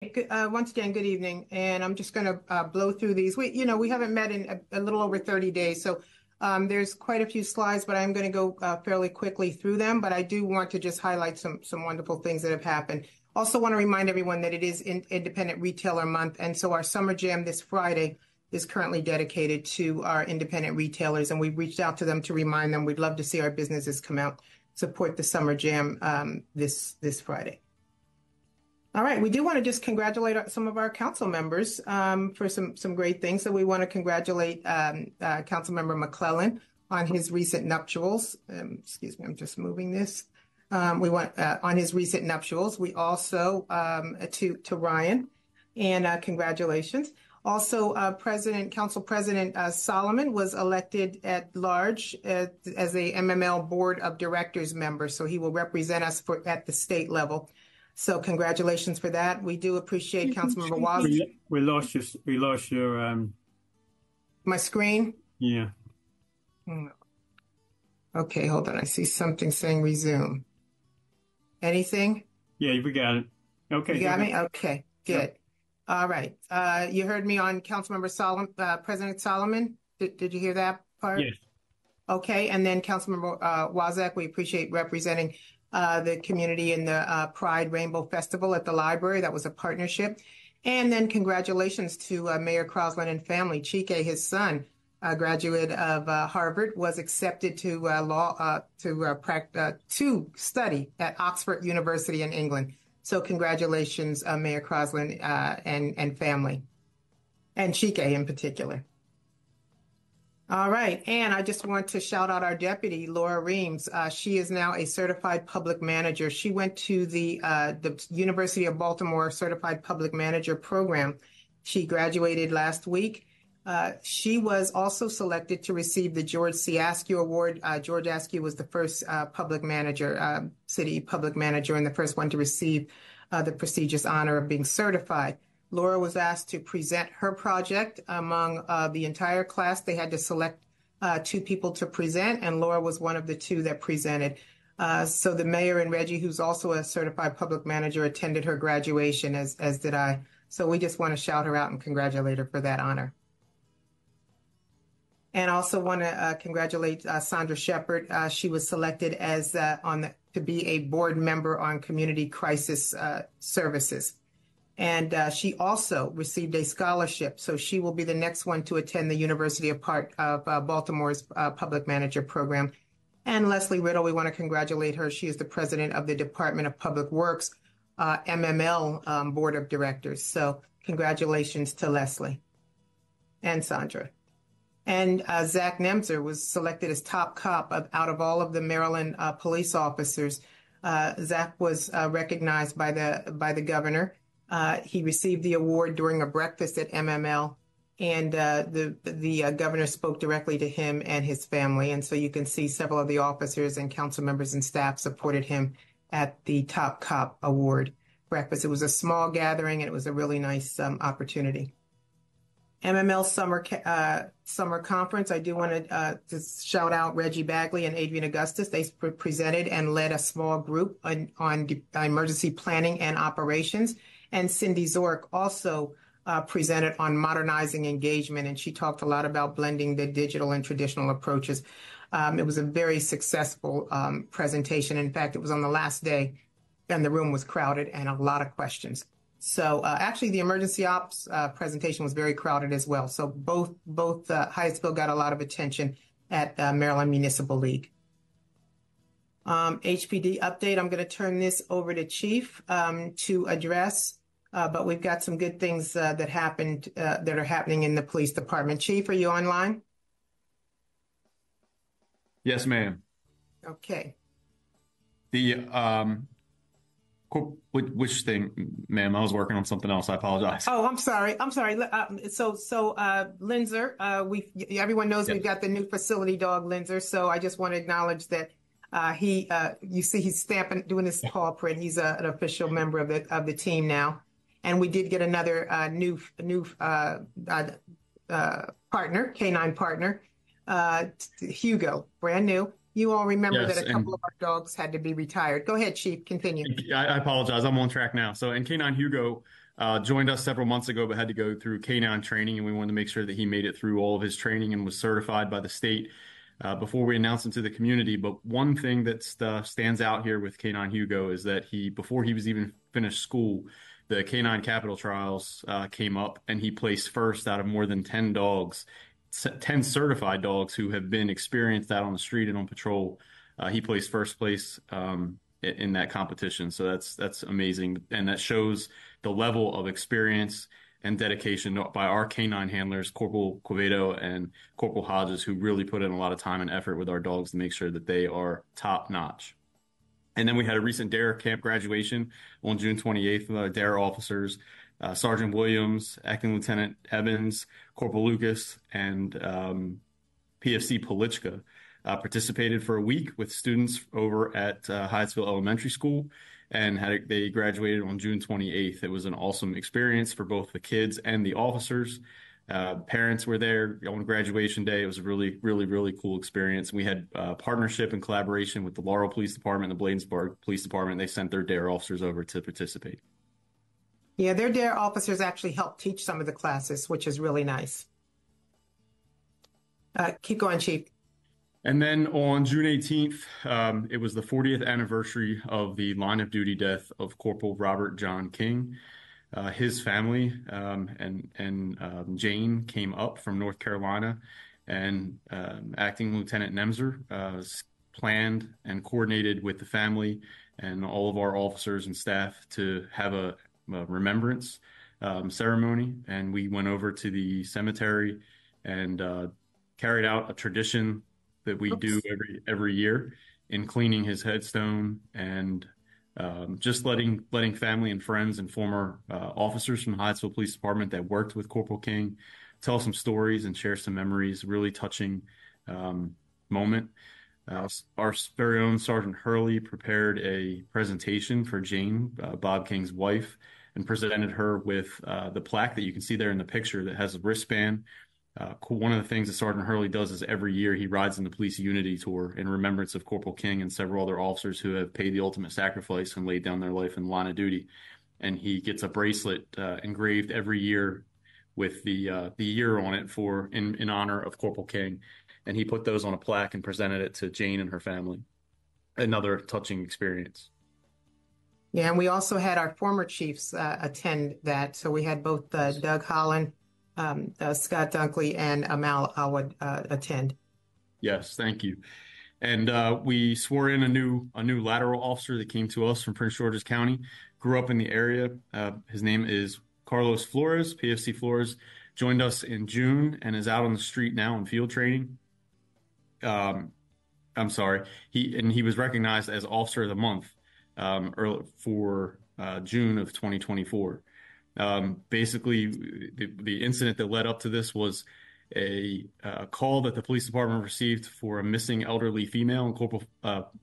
Once again, good evening, and I'm just going to blow through these. We haven't met in a little over 30 days, so there's quite a few slides, but I'm going to go fairly quickly through them. But I do want to just highlight some wonderful things that have happened. Also want to remind everyone that it is Independent Retailer Month, and so our Summer Jam this Friday is currently dedicated to our independent retailers, and we've reached out to them to remind them we'd love to see our businesses come out, support the Summer Jam this Friday. All right, we do want to just congratulate some of our council members for some great things. So we want to congratulate Councilmember McClellan on his recent nuptials. Excuse me, I'm just moving this. We want on his recent nuptials. We also to Ryan, and congratulations. Also, Council President Solomon was elected at large as a MML Board of Directors member, so he will represent us at the state level. So congratulations for that. We do appreciate Councilmember Watson. We lost your my screen? Yeah. Okay, hold on. I see something saying resume. Anything? Yeah, we got it. Okay. You got me? Okay, good. Yep. All right. You heard me on Councilmember President Solomon. Did you hear that part? Yes. Okay, and then Councilmember Wazak, we appreciate representing the community in the Pride Rainbow Festival at the library. That was a partnership. And then congratulations to Mayor Crosland and family. Chike, his son, a graduate of Harvard, was accepted to to study at Oxford University in England. So congratulations, Mayor Crosland and family, and Chike in particular. All right, and I just want to shout out our deputy, Laura Reams. She is now a certified public manager. She went to the University of Baltimore Certified Public Manager program. She graduated last week. She was also selected to receive the George C. Askew Award. George Askew was the first public manager, city public manager, and the first one to receive the prestigious honor of being certified. Laura was asked to present her project among the entire class. They had to select 2 people to present, and Laura was one of the 2 that presented. So the mayor and Reggie, who's also a certified public manager, attended her graduation, as did I. So we just want to shout her out and congratulate her for that honor. And also want to congratulate Sandra Shepard. She was selected as to be a board member on community crisis services. And she also received a scholarship, so she will be the next one to attend the University of Baltimore's public manager program. And Leslie Riddle, we want to congratulate her. She is the president of the Department of Public Works MML Board of Directors. So congratulations to Leslie and Sandra. And Zach Nemzer was selected as top cop out of all of the Maryland police officers. Zach was recognized by the governor. He received the award during a breakfast at MML, and the governor spoke directly to him and his family. And so you can see several of the officers and council members and staff supported him at the Top Cop Award breakfast. It was a small gathering, and it was a really nice opportunity. MML Summer Conference, I do want to shout out Reggie Bagley and Adrian Augustus. They presented and led a small group on emergency planning and operations. And Cindy Zork also presented on modernizing engagement, and she talked a lot about blending the digital and traditional approaches. It was a very successful presentation. In fact, it was on the last day, and the room was crowded and a lot of questions. So actually, the emergency ops presentation was very crowded as well. So both Hyattsville got a lot of attention at Maryland Municipal League. HPD update, I'm going to turn this over to Chief to address, but we've got some good things that happened that are happening in the police department. Chief, are you online? Yes, ma'am. Okay. Which thing, ma'am? I was working on something else. I apologize. Oh, I'm sorry. So Linzer, everyone knows We've got the new facility dog, Linzer. So I just want to acknowledge that you see he's stamping, doing his paw print. He's an official member of the team now, and we did get another new partner, canine partner, Hugo, brand new. You all remember that a couple of our dogs had to be retired. Go ahead, Chief, continue. I apologize. I'm on track now. So, and Canine Hugo Joined us several months ago, but had to go through K9 training, and we wanted to make sure that he made it through all of his training and was certified by the state before we announced him to the community. But one thing that stands out here with K9 Hugo is that before he was even finished school, the K9 Capital Trials came up, and he placed first out of more than 10 dogs, 10 certified dogs who have been experienced out on the street and on patrol. He placed first place in that competition. So that's amazing. And that shows the level of experience and dedication by our canine handlers, Corporal Quevedo and Corporal Hodges, who really put in a lot of time and effort with our dogs to make sure that they are top notch. And then we had a recent DARE camp graduation on June 28th with our DARE officers, Sergeant Williams, Acting Lieutenant Evans, Corporal Lucas, and PFC Polichka. Participated for a week with students over at Hyattsville Elementary School, and they graduated on June 28th. It was an awesome experience for both the kids and the officers. Parents were there on graduation day. It was a really, really, really cool experience. We had partnership and collaboration with the Laurel Police Department and the Bladensburg Police Department. They sent their DARE officers over to participate. Yeah, their DARE officers actually helped teach some of the classes, which is really nice. Keep going, Chief. And then on June 18th, it was the 40th anniversary of the line of duty death of Corporal Robert John King. His family and Jane came up from North Carolina, and Acting Lieutenant Nemser planned and coordinated with the family and all of our officers and staff to have a remembrance ceremony. And we went over to the cemetery and carried out a tradition that we do every year in cleaning his headstone and just letting family and friends and former officers from the Hyattsville Police Department that worked with Corporal King tell some stories and share some memories. Really touching moment. Our very own Sergeant Hurley prepared a presentation for Jane, Bob King's wife, and presented her with the plaque that you can see there in the picture that has a wristband. One of the things that Sergeant Hurley does is every year he rides in the Police Unity Tour in remembrance of Corporal King and several other officers who have paid the ultimate sacrifice and laid down their life in the line of duty. And he gets a bracelet engraved every year with the year on it in honor of Corporal King. And he put those on a plaque and presented it to Jane and her family. Another touching experience. Yeah, and we also had our former chiefs attend that. So we had both Doug Holland, Scott Dunkley, and Amal Awad attend. Yes, thank you. And we swore in a new lateral officer that came to us from Prince George's County, grew up in the area. His name is Carlos Flores, PFC Flores, joined us in June and is out on the street now in field training. I'm sorry. He was recognized as Officer of the Month for June of 2024. Basically, the incident that led up to this was a call that the police department received for a missing elderly female, and Corporal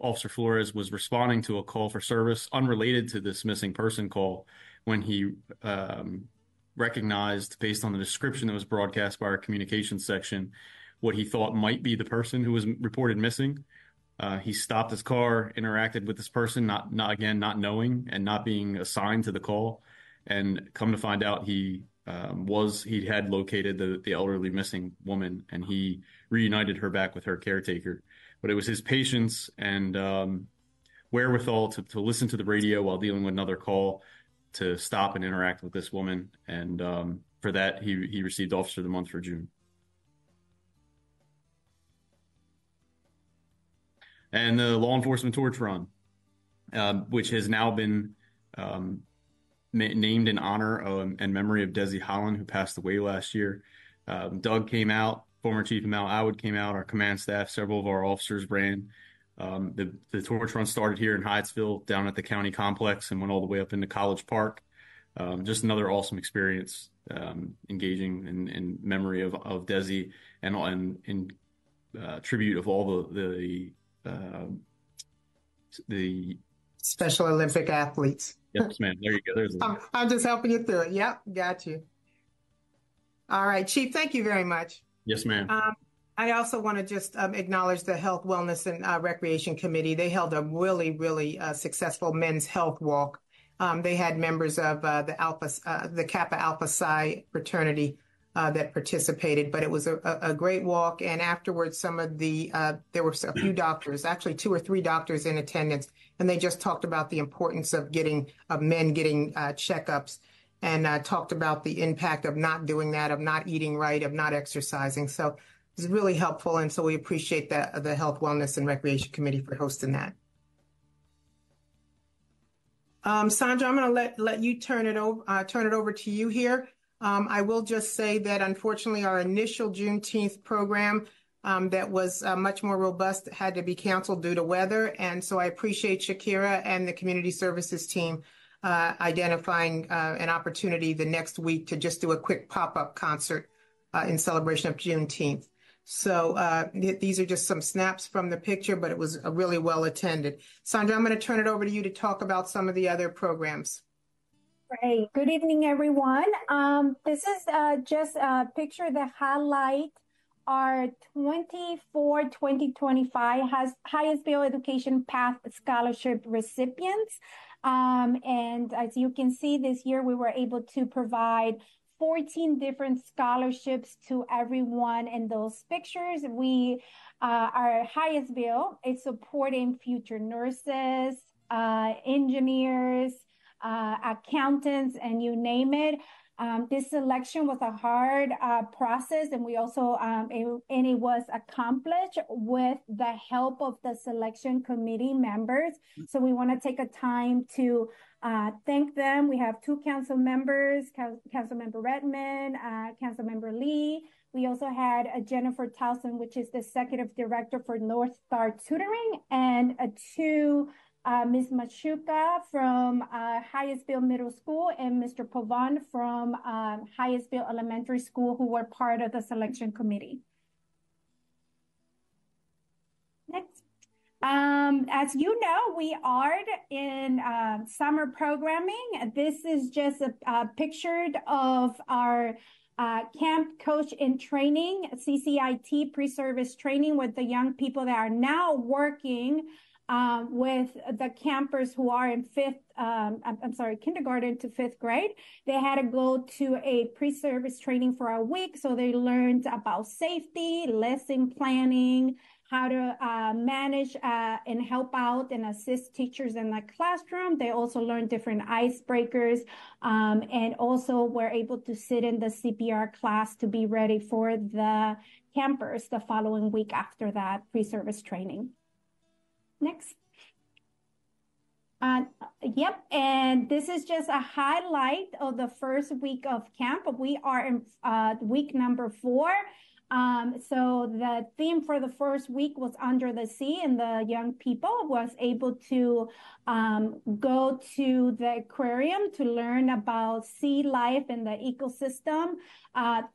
Officer Flores was responding to a call for service unrelated to this missing person call when he recognized, based on the description that was broadcast by our communications section, what he thought might be the person who was reported missing. He stopped his car, interacted with this person, not knowing and not being assigned to the call. And come to find out, he had located the elderly missing woman, and he reunited her back with her caretaker. But it was his patience and wherewithal to listen to the radio while dealing with another call to stop and interact with this woman. And for that, he received Officer of the Month for June. And the Law Enforcement Torch Run, which has now been named in honor and memory of Desi Holland, who passed away last year. Doug came out, former Chief Amal Awad came out, our command staff, several of our officers ran. The torch run started here in Hyattsville, down at the county complex, and went all the way up into College Park. Just another awesome experience, engaging in memory of Desi and in tribute of all the Special Olympic athletes. Yes, ma'am. There you go. I'm just helping you through it. Yep, got you. All right, Chief, thank you very much. Yes, ma'am. I also want to just acknowledge the Health, Wellness, and Recreation Committee. They held a really, really successful men's health walk They had members of the Kappa Alpha Psi fraternity that participated, but it was a great walk. And afterwards, there were a few doctors, actually 2 or 3 doctors in attendance, and they just talked about the importance of men getting checkups, and talked about the impact of not doing that, of not eating right, of not exercising. So it was really helpful, and so we appreciate the Health, Wellness, and Recreation Committee for hosting that. Sandra, I'm going to let you turn it over to you here. I will just say that unfortunately our initial Juneteenth program that was much more robust had to be canceled due to weather. And so I appreciate Shakira and the community services team identifying an opportunity the next week to just do a quick pop-up concert in celebration of Juneteenth. So these are just some snaps from the picture, but it was really well attended. Sandra, I'm going to turn it over to you to talk about some of the other programs. Great. Good evening, everyone. This is just a picture that highlight our 2025 Hyattsville Education Path Scholarship recipients. And as you can see, this year we were able to provide 14 different scholarships to everyone in those pictures. Our Hyattsville is supporting future nurses, engineers, accountants, and you name it. This selection was a hard process, and we also it was accomplished with the help of the selection committee members. So we want to take a time to thank them. We have 2 council members, Councilmember Redmond, Councilmember Lee. We also had Jennifer Towson, which is the executive director for North Star Tutoring, and 2 Ms. Machuca from Hyattsville Middle School and Mr. Pavan from Hyattsville Elementary School, who were part of the selection committee. Next. As you know, we are in summer programming. This is just a picture of our camp coach in training, CCIT pre-service training with the young people that are now working with the campers who are in kindergarten to 5th grade. They had to go to a pre-service training for a week. So they learned about safety, lesson planning, how to manage and help out and assist teachers in the classroom. They also learned different icebreakers and also were able to sit in the CPR class to be ready for the campers the following week after that pre-service training. Next. Yep, and this is just a highlight of the first week of camp. We are in week number 4. So the theme for the first week was Under the Sea, and the young people was able to go to the aquarium to learn about sea life and the ecosystem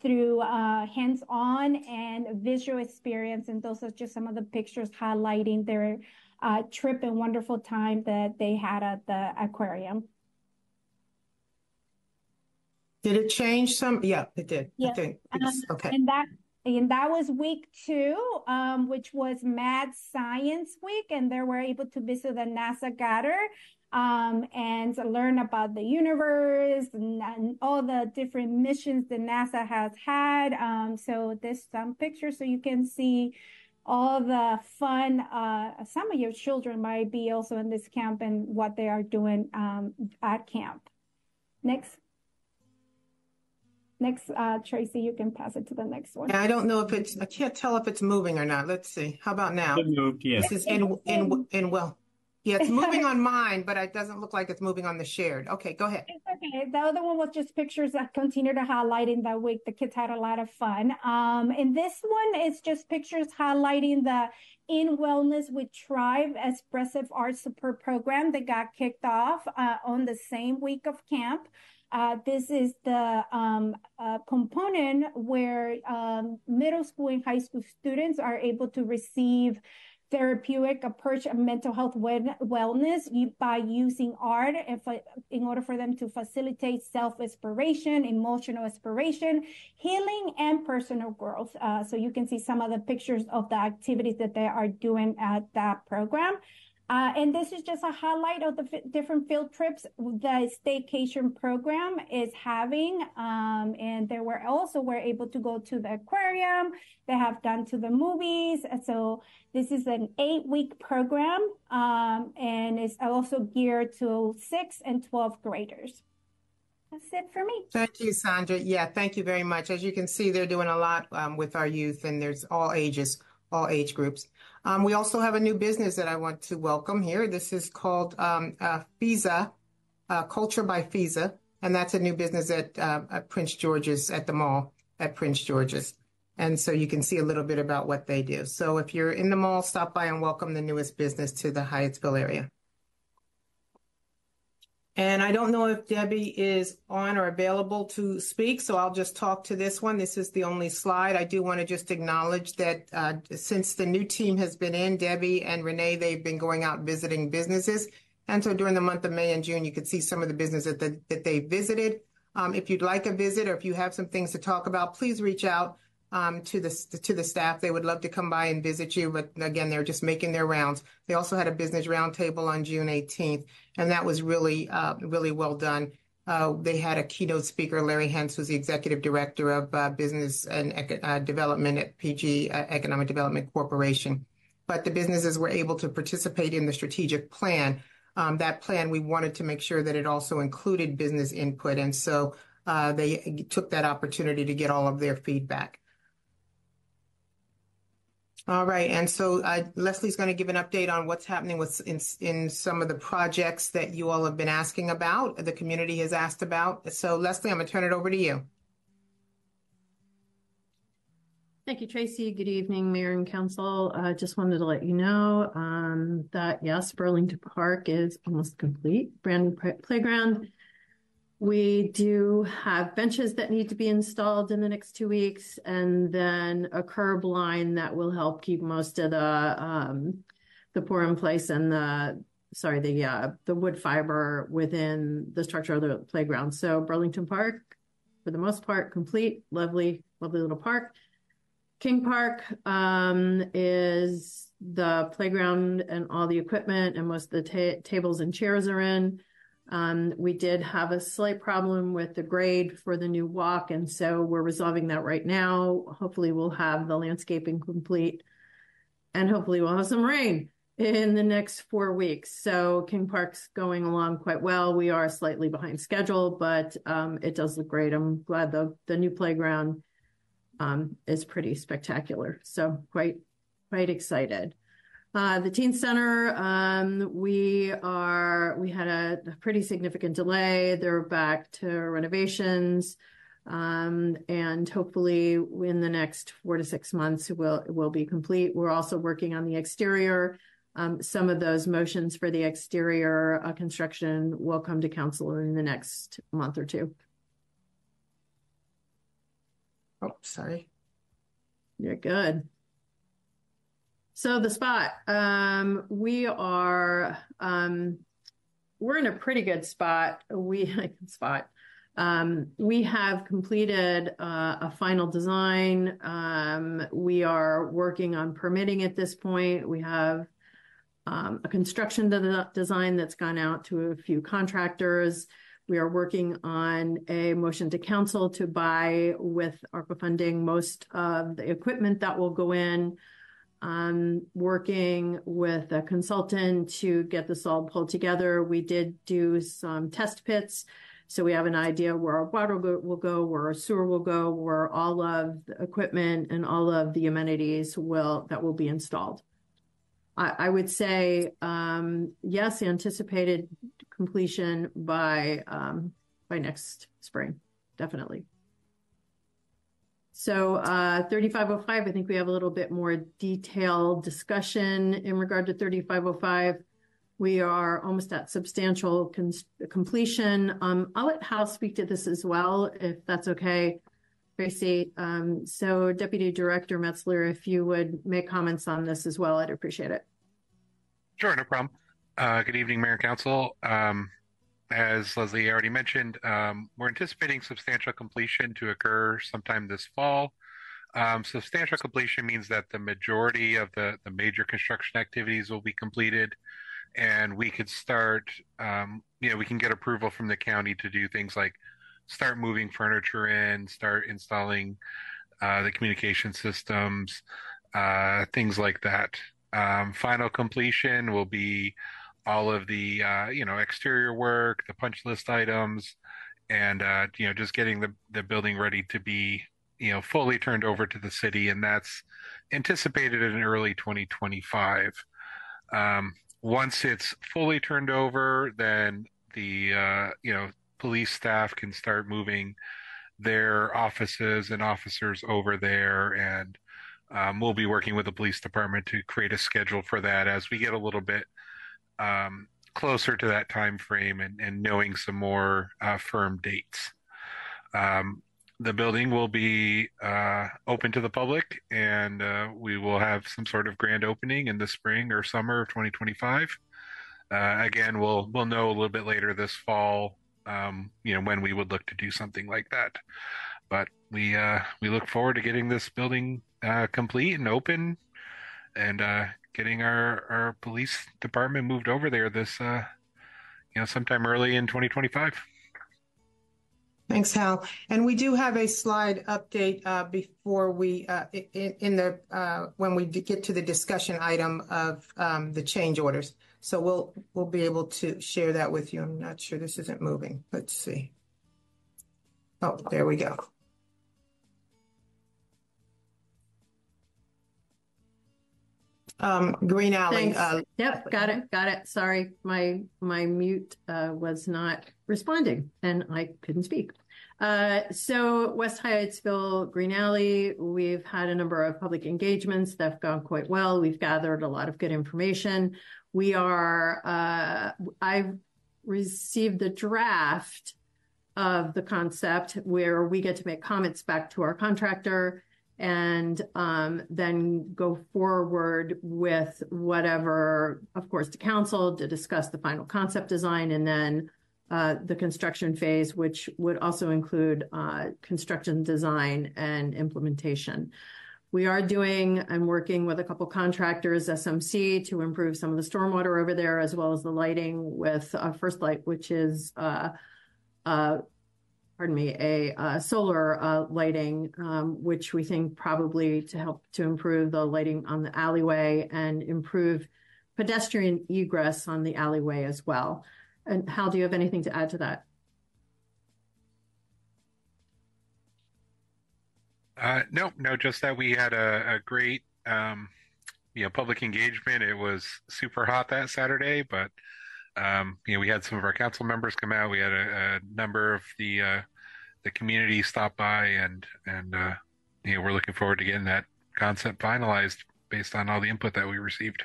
through hands-on and visual experience. And those are just some of the pictures highlighting their trip and wonderful time that they had at the aquarium. Did it change some? Yeah, it did. Yeah. I think okay. And that was week 2, which was Mad Science Week, and they were able to visit the NASA Gather and learn about the universe and all the different missions that NASA has had. So there's some pictures so you can see all the fun. Some of your children might be also in this camp and what they are doing at camp. Next, Tracy, you can pass it to the next one. I don't know if I can't tell if it's moving or not. Let's see. How about now? It moved, yes. This is yeah, it's moving on mine, but it doesn't look like it's moving on the shared. Okay, go ahead. It's okay. The other one was just pictures that continue to highlight in that week. The kids had a lot of fun. And this one is just pictures highlighting the In Wellness with Tribe Expressive Arts Support Program that got kicked off on the same week of camp. This is the component where middle school and high school students are able to receive therapeutic approach of mental health wellness by using art in order for them to facilitate self-exploration, emotional exploration, healing, and personal growth. So you can see some of the pictures of the activities that they are doing at that program. And this is just a highlight of the different field trips the staycation program is having. And they were able to go to the aquarium. They have gone to the movies. So this is an 8-week program, and it's also geared to 6th and 12th graders. That's it for me. Thank you, Sandra. Yeah, thank you very much. As you can see, they're doing a lot with our youth, and there's all ages, all age groups. We also have a new business that I want to welcome here. This is called FISA, Culture by FISA, and that's a new business at Prince George's, at the mall at Prince George's. And so you can see a little bit about what they do. So if you're in the mall, stop by and welcome the newest business to the Hyattsville area. And I don't know if Debbie is on or available to speak, so I'll just talk to this one. This is the only slide. I do want to just acknowledge that since the new team has been in, Debbie and Renee, they've been going out visiting businesses. And so during the month of May and June, you could see some of the businesses that they visited. If you'd like a visit or if you have some things to talk about, please reach out to the staff. They would love to come by and visit you, but again, they're just making their rounds. They also had a business roundtable on June 18th, and that was really well done. They had a keynote speaker, Larry Hentz, who's the executive director of business and development at PG Economic Development Corporation. But the businesses were able to participate in the strategic plan. That plan, we wanted to make sure that it also included business input, and so they took that opportunity to get all of their feedback. All right, and so Leslie's going to give an update on what's happening in some of the projects that you all have been asking about, the community has asked about. So Leslie, I'm going to turn it over to you. Thank you, Tracy. Good evening, Mayor and Council. Just wanted to let you know that, yes, Burlington Park is almost complete, brand new playground. We do have benches that need to be installed in the next 2 weeks, and then a curb line that will help keep most of the pour in place and the wood fiber within the structure of the playground. So Burlington Park, for the most part, complete, lovely, lovely little park. King Park is the playground and all the equipment and most of the tables and chairs are in. We did have a slight problem with the grade for the new walk, and so we're resolving that right now. Hopefully we'll have the landscaping complete, and hopefully we'll have some rain in the next 4 weeks. So King Park's going along quite well. We are slightly behind schedule, but it does look great. I'm glad the new playground is pretty spectacular. So quite excited. The Teen Center, we had a pretty significant delay. They're back to renovations, and hopefully in the next 4 to 6 months it will be complete. We're also working on the exterior. Some of those motions for the exterior construction will come to council in the next month or two. Oh, sorry. You're good. So the spot, we're in a pretty good spot. We have completed a final design. We are working on permitting at this point. We have a construction design that's gone out to a few contractors. We are working on a motion to council to buy with ARPA funding most of the equipment that will go in. Working with a consultant to get this all pulled together. We did do some test pits, so we have an idea where our water will go, where our sewer will go, where all of the equipment and all of the amenities that will be installed. I would say, yes, anticipated completion by next spring, definitely. So 3505, I think we have a little bit more detailed discussion in regard to 3505. We are almost at substantial completion. I'll let Hal speak to this as well, if that's okay, Tracy. So Deputy Director Metzler, if you would make comments on this as well, I'd appreciate it. Sure, no problem. Good evening, Mayor and Council. As Leslie already mentioned, we're anticipating substantial completion to occur sometime this fall. Substantial completion means that the majority of the major construction activities will be completed. and we could start, we can get approval from the county to do things like start moving furniture in, start installing the communication systems, things like that. Final completion will be all of the, exterior work, the punch list items, and, just getting the building ready to be, fully turned over to the city. And that's anticipated in early 2025. Once it's fully turned over, then the, police staff can start moving their offices and officers over there, and we'll be working with the police department to create a schedule for that as we get a little bit closer to that time frame and knowing some more firm dates. The building will be open to the public, and we will have some sort of grand opening in the spring or summer of 2025. Again, we'll know a little bit later this fall, when we would look to do something like that. But we look forward to getting this building complete and open, and getting our police department moved over there this sometime early in 2025. Thanks, Hal. And we do have a slide update before we when we get to the discussion item of the change orders. So we'll be able to share that with you. I'm not sure this isn't moving. Let's see. Oh, there we go. Green Alley. Yep, got it. Sorry, my mute was not responding, and I couldn't speak. So West Hyattsville, Green Alley, we've had a number of public engagements that have gone quite well. We've gathered a lot of good information. I've received the draft of the concept where we get to make comments back to our contractor, and then go forward with whatever, of course, to council to discuss the final concept design, and then the construction phase, which would also include construction design and implementation. We are doing and working with a couple contractors, SMC, to improve some of the stormwater over there, as well as the lighting with First Light, which is a solar lighting, which we think probably to help to improve the lighting on the alleyway and improve pedestrian egress on the alleyway as well. And Hal, do you have anything to add to that? No, just that we had a great, public engagement. It was super hot that Saturday, but, we had some of our council members come out. We had a number of the community stop by, and we're looking forward to getting that concept finalized based on all the input that we received.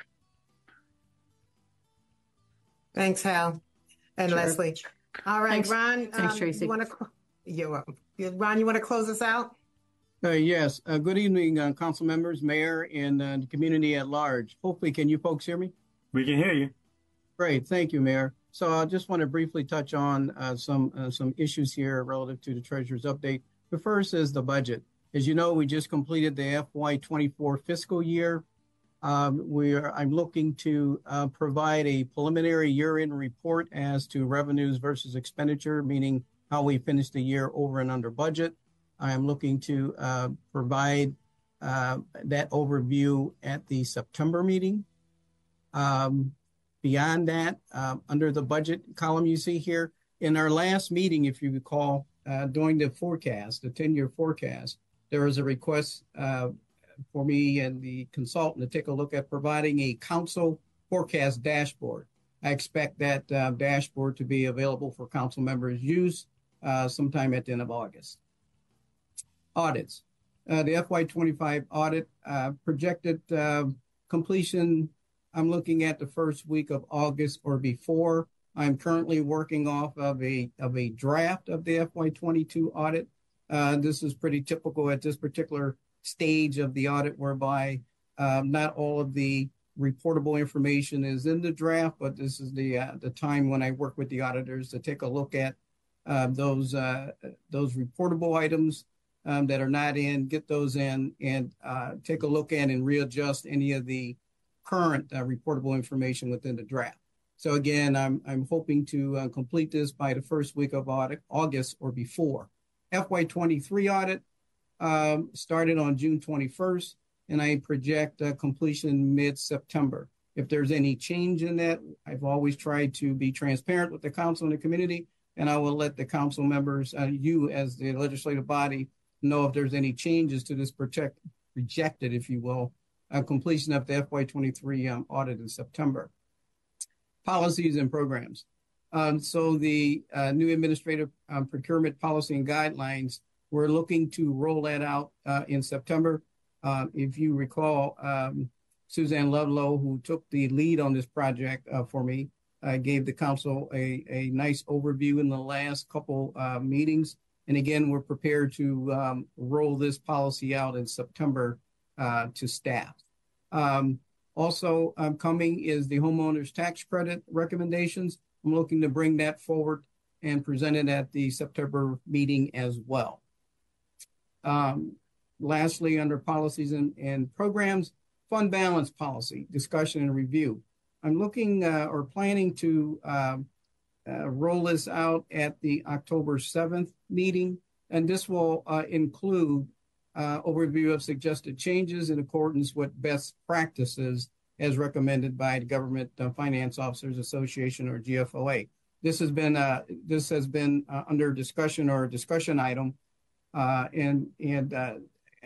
Thanks, Hal and Sure. Leslie. All right, Thanks. Ron. Thanks, Tracey. You're welcome. Ron, you want to close us out? Yes. Good evening, council members, mayor, and the community at large. Hopefully, can you folks hear me? We can hear you. Great. Thank you, Mayor. So I just want to briefly touch on some issues here relative to the treasurer's update. The first is the budget. As you know, we just completed the FY24 fiscal year. I'm looking to provide a preliminary year-end report as to revenues versus expenditure, meaning how we finished the year over and under budget. I am looking to provide that overview at the September meeting. Beyond that, under the budget column you see here, in our last meeting, if you recall, during the forecast, the 10-year forecast, there was a request for me and the consultant to take a look at providing a council forecast dashboard. I expect that dashboard to be available for council members' use sometime at the end of August. Audits. The FY25 audit projected completion, I'm looking at the first week of August or before. I'm currently working off of a draft of the FY22 audit. This is pretty typical at this particular stage of the audit, whereby not all of the reportable information is in the draft, but this is the time when I work with the auditors to take a look at those reportable items that are not in, get those in, and take a look at and readjust any of the current reportable information within the draft. So again, I'm hoping to complete this by the first week of August or before. FY23 audit started on June 21st, and I project completion mid-September. If there's any change in that, I've always tried to be transparent with the council and the community, and I will let the council members, you as the legislative body, know if there's any changes to this projected, if you will, completion of the FY23 audit in September. Policies and programs. So the new administrative procurement policy and guidelines, we're looking to roll that out in September. If you recall, Suzanne Ludlow, who took the lead on this project for me, gave the council a nice overview in the last couple meetings. And again, we're prepared to roll this policy out in September to staff. Also coming is the homeowners tax credit recommendations. I'm looking to bring that forward and present it at the September meeting as well. Lastly, under policies and programs, fund balance policy, discussion and review. I'm looking or planning to roll this out at the October 7th meeting, and this will include overview of suggested changes in accordance with best practices as recommended by the Government Finance Officers Association, or GFOA. This has been under discussion or a discussion item, and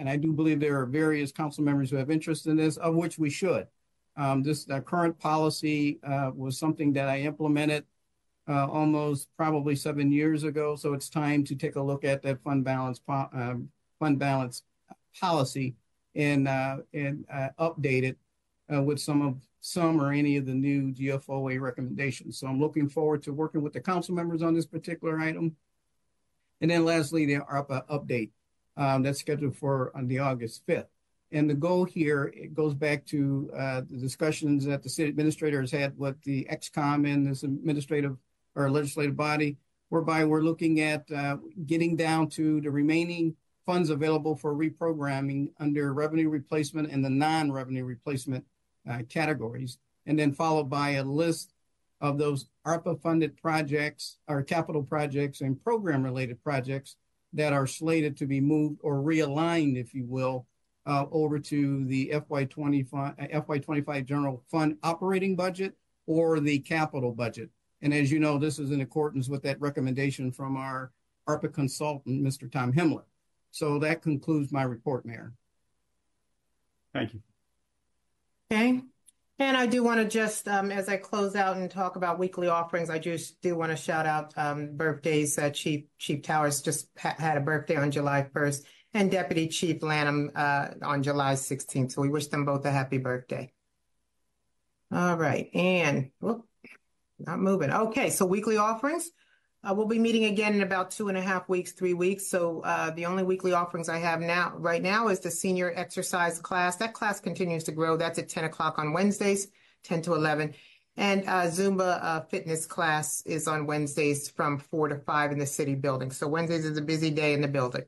I do believe there are various council members who have interest in this, of which we should. This current policy was something that I implemented almost probably 7 years ago, so it's time to take a look at that fund balance policy and update it with some or any of the new GFOA recommendations. So I'm looking forward to working with the council members on this particular item. And then lastly, the ARPA update that's scheduled for on the August 5th. And the goal here, it goes back to the discussions that the city administrator has had with the XCOM and this administrative or legislative body, whereby we're looking at getting down to the remaining funds available for reprogramming under revenue replacement and the non-revenue replacement categories, and then followed by a list of those ARPA-funded projects or capital projects and program-related projects that are slated to be moved or realigned, if you will, over to the FY25 general fund operating budget or the capital budget. And as you know, this is in accordance with that recommendation from our ARPA consultant, Mr. Tom Himmler. So that concludes my report, Mayor. Thank you. Okay. And I do want to just, as I close out and talk about weekly offerings, I just do want to shout out birthdays. Chief Towers just had a birthday on July 1st, and Deputy Chief Lanham on July 16th. So we wish them both a happy birthday. All right. And, not moving. Okay. So weekly offerings. We'll be meeting again in about 2.5 weeks, 3 weeks. So the only weekly offerings I have right now is the senior exercise class. That class continues to grow. That's at 10 o'clock on Wednesdays, 10 to 11. And Zumba fitness class is on Wednesdays from 4 to 5 in the city building. So Wednesdays is a busy day in the building.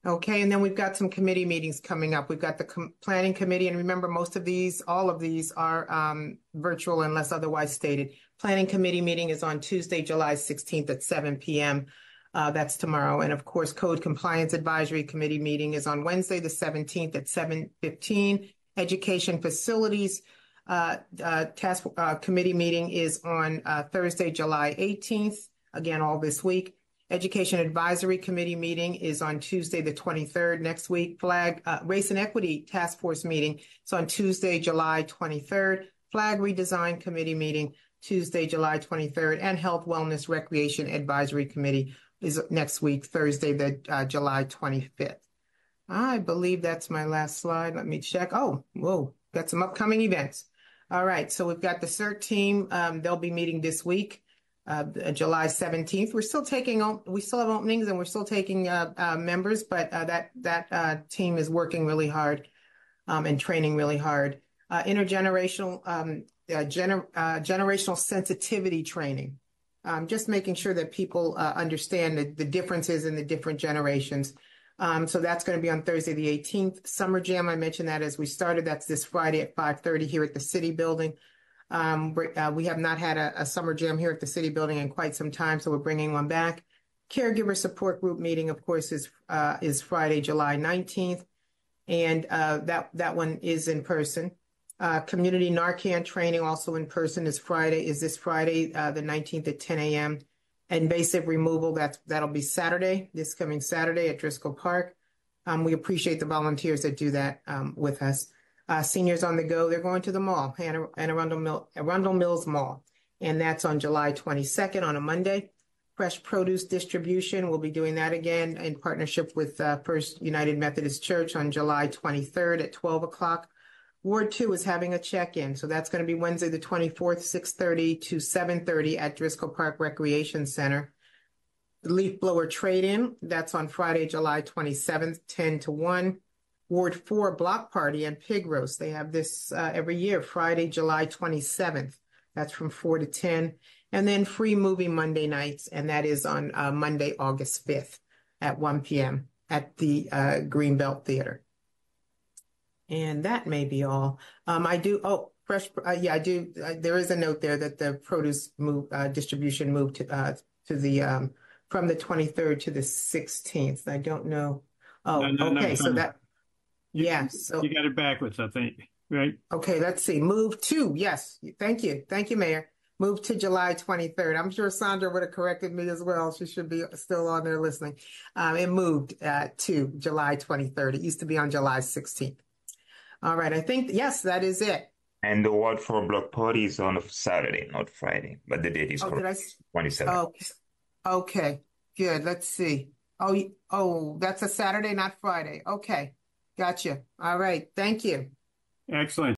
Okay, and then we've got some committee meetings coming up. We've got the planning committee, and remember, all of these are virtual unless otherwise stated. Planning committee meeting is on Tuesday, July 16th at 7 p.m. That's tomorrow. And of course, Code Compliance Advisory Committee meeting is on Wednesday, the 17th at 7:15. Education Facilities Task Committee meeting is on Thursday, July 18th. Again, all this week. Education Advisory Committee meeting is on Tuesday, the 23rd next week. Flag Race and Equity Task Force meeting is on Tuesday, July 23rd. Flag Redesign Committee meeting Tuesday, July 23rd. And Health, Wellness, Recreation Advisory Committee is next week, Thursday, the July 25th. I believe that's my last slide. Let me check. Oh, whoa, got some upcoming events. All right, so we've got the CERT team. They'll be meeting this week. July 17th. We still have openings and we're still taking members, but that team is working really hard and training really hard. Intergenerational generational sensitivity training, just making sure that people understand the differences in the different generations. So that's going to be on Thursday, the 18th. Summer Jam, I mentioned that as we started. That's this Friday at 5:30 here at the City Building. We have not had a summer jam here at the city building in quite some time, so we're bringing one back. Caregiver support group meeting, of course, is Friday, July 19th, and that one is in person. Community Narcan training, also in person, is this Friday, the 19th at 10 a.m. Invasive removal, that'll be Saturday, this coming Saturday at Driscoll Park. We appreciate the volunteers that do that with us. Seniors on the go, they're going to the mall, Arundel Mills Mall, and that's on July 22nd on a Monday. Fresh produce distribution, we'll be doing that again in partnership with First United Methodist Church on July 23rd at 12 o'clock. Ward 2 is having a check-in, so that's going to be Wednesday the 24th, 6:30 to 7:30 at Driscoll Park Recreation Center. The leaf blower trade-in, that's on Friday, July 27th, 10 to 1. Ward 4 block party and pig roast, they have this every year, Friday, July 27th. That's from 4 to 10. And then free movie Monday nights, and that is on Monday, August 5th at 1 p.m. at the Greenbelt Theater. And that may be all. I do there is a note there that the produce distribution moved to the from the 23rd to the 16th. I don't know. Oh, no, okay. So that, so you got it backwards, I think, right? Okay, let's see. Move to, yes. Thank you. Thank you, Mayor. Move to July 23rd. I'm sure Sandra would have corrected me as well. She should be still on there listening. It moved to July 23rd. It used to be on July 16th. All right. I think, yes, that is it. And the Ward 4 block party is on a Saturday, not Friday, but the date is correct. 27th. Okay. Good. Let's see. Oh, that's a Saturday, not Friday. Okay. Gotcha. All right. Thank you. Excellent.